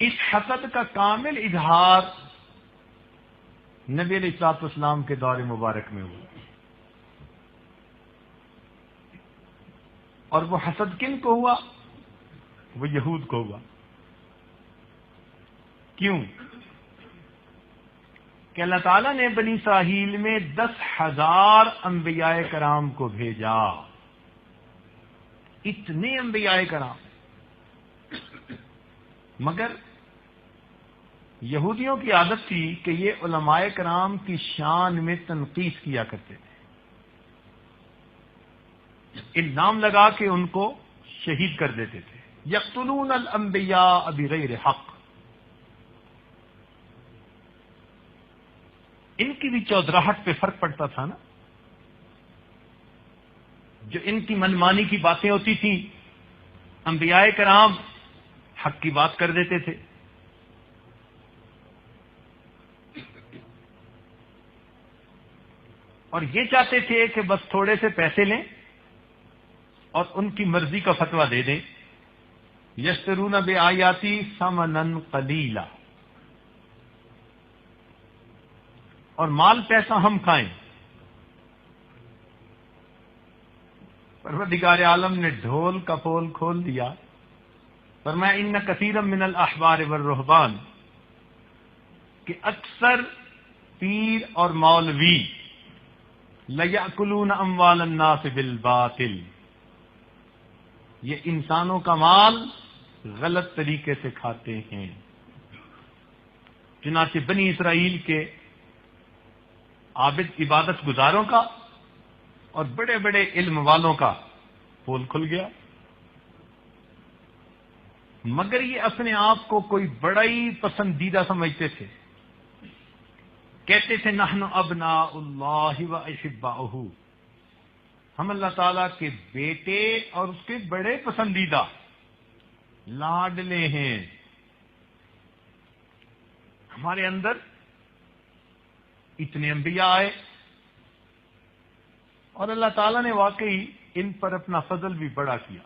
اس حسد کا کامل اظہار نبی علیہ الصلوۃ والسلام کے دور مبارک میں ہوا، اور وہ حسد کن کو ہوا؟ وہ یہود کو ہوا۔ کیوں؟ کہ اللہ تعالیٰ نے بنی اسرائیل میں 10,000 انبیاء کرام کو بھیجا، اتنے انبیاء کرام، مگر یہودیوں کی عادت تھی کہ یہ علماء کرام کی شان میں تنقیص کیا کرتے تھے، الزام لگا کے ان کو شہید کر دیتے تھے۔ یقتلون الانبیاء بغیر حق، ان کی بھی چودراہٹ پہ فرق پڑتا تھا نا، جو ان کی منمانی کی باتیں ہوتی تھیں، انبیاء کرام حق کی بات کر دیتے تھے۔ اور یہ چاہتے تھے کہ بس تھوڑے سے پیسے لیں اور ان کی مرضی کا فتویٰ دے دیں۔ یشترون بآیاتی ثمنا قلیلا، اور مال پیسہ ہم کھائیں۔ پروردگار عالم نے ڈھول کا پول کھول دیا، فرمایا ان کثیرا من الاحبار والرہبان، کہ اکثر پیر اور مولوی لیأکلون اموال الناس بالباطل، یہ انسانوں کا مال غلط طریقے سے کھاتے ہیں۔ چنانچہ بنی اسرائیل کے عابد عبادت گزاروں کا اور بڑے بڑے علم والوں کا پول کھل گیا، مگر یہ اپنے آپ کو کوئی بڑا ہی پسندیدہ سمجھتے تھے، کہتے تھے نحن ابناء اللہ و احباؤہ، ہم اللہ تعالیٰ کے بیٹے اور اس کے بڑے پسندیدہ لاڈلے ہیں۔ ہمارے اندر اتنے انبیاء آئے اور اللہ تعالیٰ نے واقعی ان پر اپنا فضل بھی بڑا کیا۔